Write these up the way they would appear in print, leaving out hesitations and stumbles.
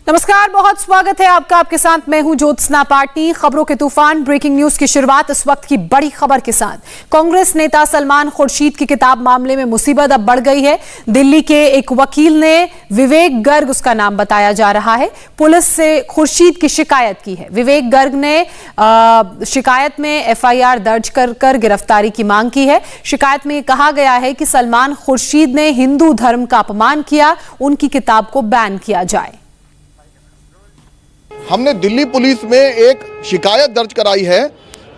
नमस्कार, बहुत स्वागत है आपका। आपके साथ मैं हूं ज्योत्सना पाटनी। खबरों के तूफान, ब्रेकिंग न्यूज की शुरुआत इस वक्त की बड़ी खबर के साथ। कांग्रेस नेता सलमान खुर्शीद की किताब मामले में मुसीबत अब बढ़ गई है। दिल्ली के एक वकील ने, विवेक गर्ग उसका नाम बताया जा रहा है, पुलिस से खुर्शीद की शिकायत की है। विवेक गर्ग ने शिकायत में एफआईआर दर्ज कर गिरफ्तारी की मांग की है। शिकायत में कहा गया है कि सलमान खुर्शीद ने हिंदू धर्म का अपमान किया, उनकी किताब को बैन किया जाए। हमने दिल्ली पुलिस में एक शिकायत दर्ज कराई है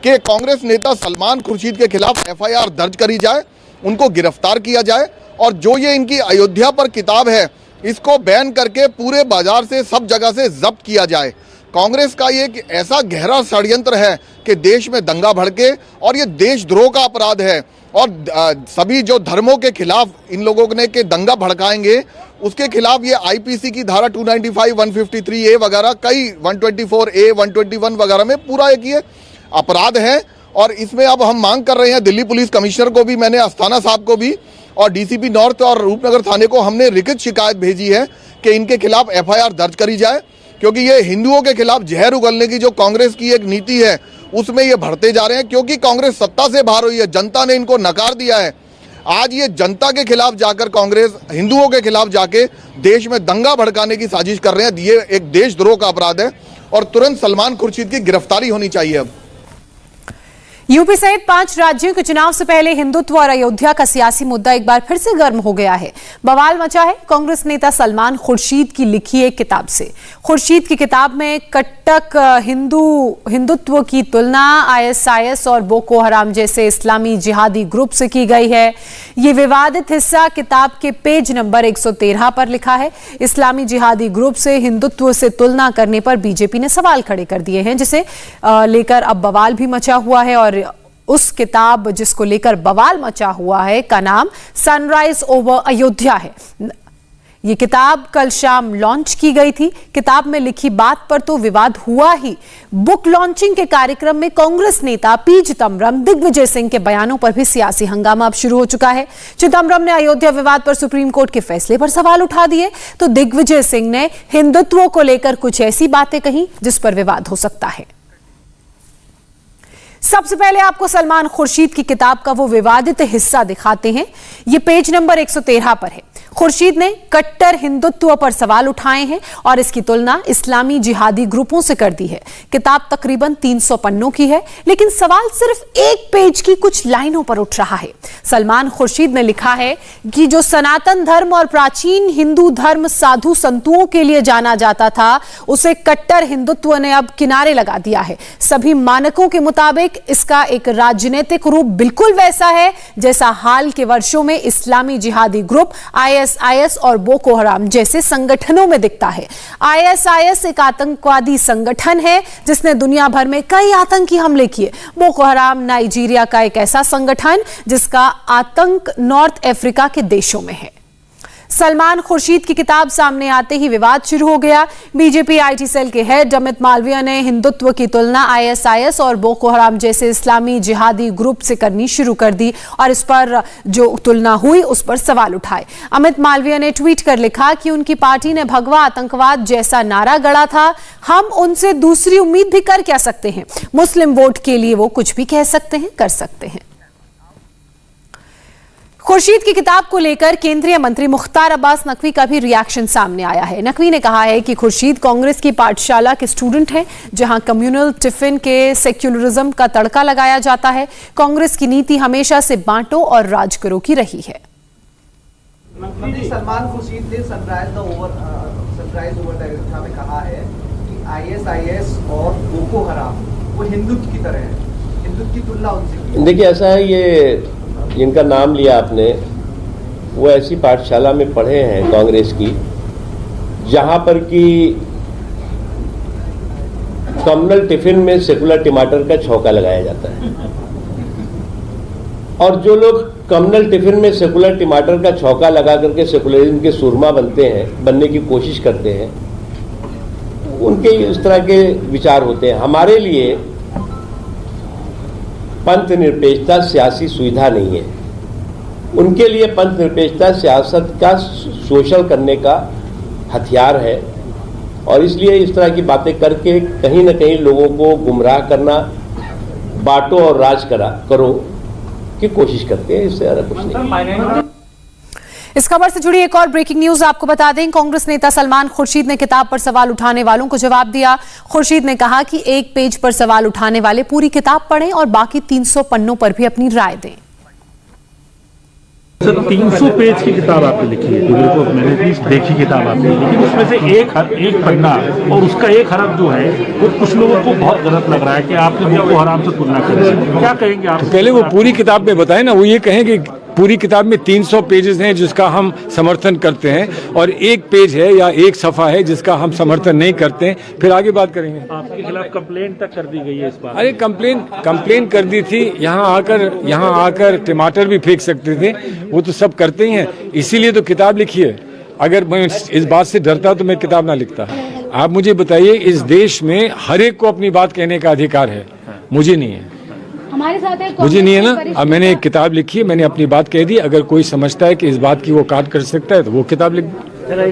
कि कांग्रेस नेता सलमान खुर्शीद के खिलाफ एफआईआर दर्ज करी जाए, उनको गिरफ्तार किया जाए और जो ये इनकी अयोध्या पर किताब है इसको बैन करके पूरे बाजार से, सब जगह से जब्त किया जाए। कांग्रेस का ये एक ऐसा गहरा षड्यंत्र है कि देश में दंगा भड़के और ये देशद्रोह का अपराध है और सभी जो धर्मों के खिलाफ इन लोगों ने के दंगा भड़काएंगे उसके खिलाफ ये आईपीसी की धारा 295, 153A वगैरह, कई 124A, 121 वगैरह में पूरा एक ये अपराध है। और इसमें अब हम मांग कर रहे हैं दिल्ली पुलिस कमिश्नर को भी, मैंने अस्थाना साहब को भी और डीसीपी नॉर्थ और रूपनगर थाने को हमने लिखित शिकायत भेजी है कि इनके खिलाफ एफआईआर दर्ज करी जाए, क्योंकि ये हिंदुओं के खिलाफ जहर उगलने की जो कांग्रेस की एक नीति है उसमें ये बढ़ते जा रहे हैं। क्योंकि कांग्रेस सत्ता से बाहर हुई है, जनता ने इनको नकार दिया है। आज ये जनता के खिलाफ जाकर कांग्रेस हिंदुओं के खिलाफ जाके देश में दंगा भड़काने की साजिश कर रहे हैं। ये एक देशद्रोह का अपराध है और तुरंत सलमान खुर्शीद की गिरफ्तारी होनी चाहिए। अब यूपी सहित 5 राज्यों के चुनाव से पहले हिंदुत्व और अयोध्या का सियासी मुद्दा एक बार फिर से गर्म हो गया है। बवाल मचा है कांग्रेस नेता सलमान खुर्शीद की लिखी एक किताब से। खुर्शीद की किताब में कट्टक हिंदुत्व की तुलना आईएसआईएस और बोको हराम जैसे इस्लामी जिहादी ग्रुप से की गई है। ये विवादित हिस्सा किताब के पेज नंबर 113 पर लिखा है। इस्लामी जिहादी ग्रुप से हिंदुत्व से तुलना करने पर बीजेपी ने सवाल खड़े कर दिए हैं, जिसे लेकर अब बवाल भी मचा हुआ है। और उस किताब जिसको लेकर बवाल मचा हुआ है का नाम सनराइज ओवर अयोध्या है। ये किताब कल शाम लॉन्च की गई थी। किताब में लिखी बात पर तो विवाद हुआ ही, बुक लॉन्चिंग के कार्यक्रम में कांग्रेस नेता पी चिदम्बरम, दिग्विजय सिंह के बयानों पर भी सियासी हंगामा अब शुरू हो चुका है। चिदम्बरम ने अयोध्या विवाद पर सुप्रीम कोर्ट के फैसले पर सवाल उठा दिए, तो दिग्विजय सिंह ने हिंदुत्व को लेकर कुछ ऐसी बातें कही जिस पर विवाद हो सकता है। सबसे पहले आपको सलमान खुर्शीद की किताब का वो विवादित हिस्सा दिखाते हैं। ये पेज नंबर 113 पर है। खुर्शीद ने कट्टर हिंदुत्व पर सवाल उठाए हैं और इसकी तुलना इस्लामी जिहादी ग्रुपों से कर दी है। किताब तकरीबन 300 पन्नों की है, लेकिन सवाल सिर्फ एक पेज की कुछ लाइनों पर उठ रहा है। सलमान खुर्शीद ने लिखा है कि जो सनातन धर्म और प्राचीन हिंदू धर्म साधु संतों के लिए जाना जाता था, उसे कट्टर हिंदुत्व ने अब किनारे लगा दिया है। सभी मानकों के मुताबिक इसका एक राजनीतिक रूप बिल्कुल वैसा है जैसा हाल के वर्षों में इस्लामी जिहादी ग्रुप आईएसआईएस और बोको हराम जैसे संगठनों में दिखता है। आईएसआईएस एक आतंकवादी संगठन है जिसने दुनिया भर में कई आतंकी हमले किए। बोको हराम नाइजीरिया का एक ऐसा संगठन जिसका आतंक नॉर्थ अफ्रीका के देशों में है। सलमान खुर्शीद की किताब सामने आते ही विवाद शुरू हो गया। बीजेपी आईटी सेल के हेड अमित मालवीय ने हिंदुत्व की तुलना आईएसआईएस और बोको हराम जैसे इस्लामी जिहादी ग्रुप से करनी शुरू कर दी और इस पर जो तुलना हुई उस पर सवाल उठाए। अमित मालवीय ने ट्वीट कर लिखा कि उनकी पार्टी ने भगवा आतंकवाद जैसा नारा गढ़ा था, हम उनसे दूसरी उम्मीद भी कर क्या सकते हैं। मुस्लिम वोट के लिए वो कुछ भी कह सकते हैं, कर सकते हैं। खुर्शीद की किताब को लेकर केंद्रीय मंत्री मुख्तार अब्बास नकवी का भी रिएक्शन सामने आया है। नकवी ने कहा है कि खुर्शीद कांग्रेस की पाठशाला के स्टूडेंट हैं, जहां कम्युनल टिफिन के सेक्युलरिज्म का तड़का लगाया जाता है। कांग्रेस की नीति हमेशा से बांटो और राज करो की रही है। सलमान खुर्शीद ने सनराइज ओवर अयोध्या में कहा है कि आईएसआईएस और बोको हराम वो हिंदुत्व की तरह है, हिंदुत्व की तुलना उनसे। देखिए, ऐसा है, ये जिनका नाम लिया आपने वो ऐसी पाठशाला में पढ़े हैं कांग्रेस की जहां पर कि कम्युनल टिफिन में सेकुलर टमाटर का छौंका लगाया जाता है। और जो लोग कम्युनल टिफिन में सेकुलर टमाटर का छौंका लगा करके सेकुलरिज्म के सुरमा बनने की कोशिश करते हैं, उनके इस तरह के विचार होते हैं। हमारे लिए पंथ निरपेक्षता सियासी सुविधा नहीं है, उनके लिए पंथ निरपेक्षता सियासत का शोषण करने का हथियार है। और इसलिए इस तरह की बातें करके कहीं ना कहीं लोगों को गुमराह करना, बांटो और राज करो की कोशिश करते हैं। इससे ज्यादा कुछ नहीं। इस खबर से जुड़ी एक और ब्रेकिंग न्यूज आपको बता दें। कांग्रेस नेता सलमान खुर्शीद ने किताब पर सवाल उठाने वालों को जवाब दिया। खुर्शीद ने कहा कि एक पेज पर सवाल उठाने वाले पूरी किताब पढ़ें और बाकी 300 पन्नों पर भी अपनी राय दें। सर 300 पेज की किताब आपने लिखी है, तो मैंने भी देखी किताब आपने, लेकिन उसमें से एक पन्ना और उसका एक हरफ जो है वो कुछ लोगों को बहुत गलत लग रहा है कि आपने बोको हराम से तुलना करें। क्या कहेंगे आप? तो पहले वो पूरी किताब में बताएं ना। वो ये कहें कि पूरी किताब में 300 पेजेस हैं जिसका हम समर्थन करते हैं और एक पेज है या एक सफ़ा है जिसका हम समर्थन नहीं करते हैं, फिर आगे बात करेंगे। आपके खिलाफ कंप्लेन तक कर दी गई है इस बात? अरे कंप्लेन कर दी थी। यहाँ आकर टमाटर भी फेंक सकते थे, वो तो सब करते ही हैं, इसीलिए तो किताब लिखी है। अगर मैं इस बात से डरता तो मैं किताब ना लिखता। आप मुझे बताइए, इस देश में हर एक को अपनी बात कहने का अधिकार है, मुझे नहीं है। हमारे साथ मुझे नहीं है ना। अब मैंने एक किताब लिखी है, मैंने अपनी बात कह दी। अगर कोई समझता है कि इस बात की वो काट कर सकता है तो वो किताब लिख दे।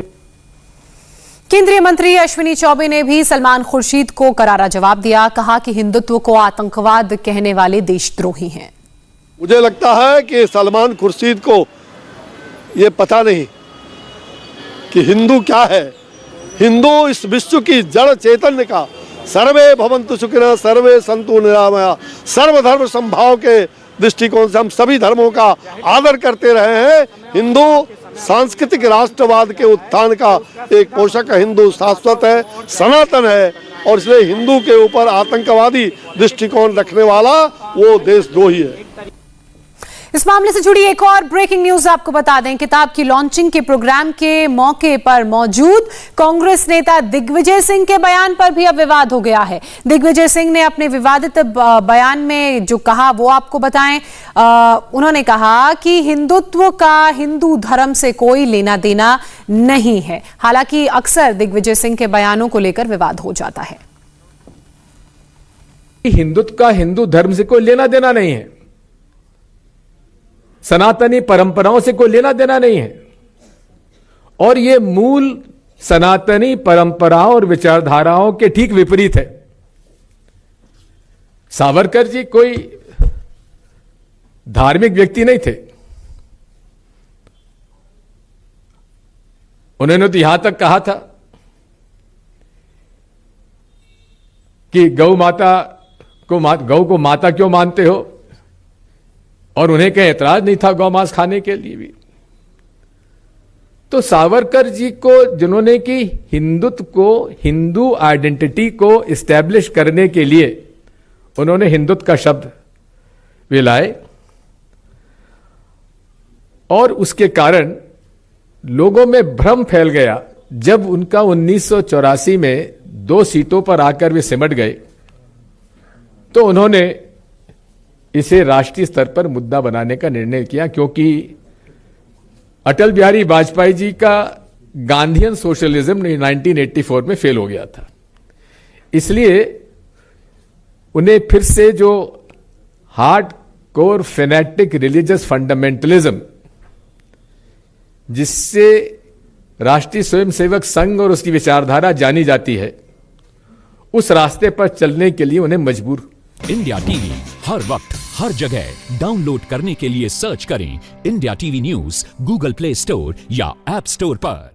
केंद्रीय मंत्री अश्विनी चौबे ने भी सलमान खुर्शीद को करारा जवाब दिया। कहा कि हिंदुत्व को आतंकवाद कहने वाले देशद्रोही हैं। मुझे लगता है कि सलमान खुर्शीद को ये पता नहीं कि हिंदू क्या है। हिंदू इस विश्व की जड़ चैतन्य का, सर्वे भवन्तु सुखिनः सर्वे सन्तु निरामया, सर्वधर्म समभाव के दृष्टिकोण से हम सभी धर्मों का आदर करते रहे हैं। हिंदू सांस्कृतिक राष्ट्रवाद के उत्थान का एक पोषक है। हिंदू शाश्वत है, सनातन है, और इसलिए हिंदू के ऊपर आतंकवादी दृष्टिकोण रखने वाला वो देशद्रोही है। इस मामले से जुड़ी एक और ब्रेकिंग न्यूज आपको बता दें। किताब की लॉन्चिंग के प्रोग्राम के मौके पर मौजूद कांग्रेस नेता दिग्विजय सिंह के बयान पर भी अब विवाद हो गया है। दिग्विजय सिंह ने अपने विवादित बयान में जो कहा वो आपको बताएं। उन्होंने कहा कि हिंदुत्व का हिंदू धर्म से कोई लेना देना नहीं है। हालांकि अक्सर दिग्विजय सिंह के बयानों को लेकर विवाद हो जाता है। हिंदुत्व का हिंदू धर्म से कोई लेना देना नहीं है, सनातनी परंपराओं से कोई लेना देना नहीं है, और यह मूल सनातनी परंपराओं और विचारधाराओं के ठीक विपरीत है। सावरकर जी कोई धार्मिक व्यक्ति नहीं थे। उन्होंने तो यहां तक कहा था कि गौ को माता क्यों मानते हो, और उन्हें कहीं एतराज नहीं था गौ मांस खाने के लिए भी। तो सावरकर जी को, जिन्होंने कि हिंदुत्व को, हिंदू आइडेंटिटी को इस्टेब्लिश करने के लिए उन्होंने हिंदुत्व का शब्द वे लाए, और उसके कारण लोगों में भ्रम फैल गया। जब उनका 1984 में 2 सीटों पर आकर वे सिमट गए तो उन्होंने इसे राष्ट्रीय स्तर पर मुद्दा बनाने का निर्णय किया, क्योंकि अटल बिहारी वाजपेयी जी का गांधीयन सोशलिज्म 1984 में फेल हो गया था। इसलिए उन्हें फिर से जो hard core phonetic religious fundamentalism, जिससे राष्ट्रीय स्वयंसेवक संघ और उसकी विचारधारा जानी जाती है, उस रास्ते पर चलने के लिए उन्हें मजबूर। इंडिया टीवी हर वक्त हर जगह डाउनलोड करने के लिए सर्च करें India TV news Google play store या ऐप स्टोर पर।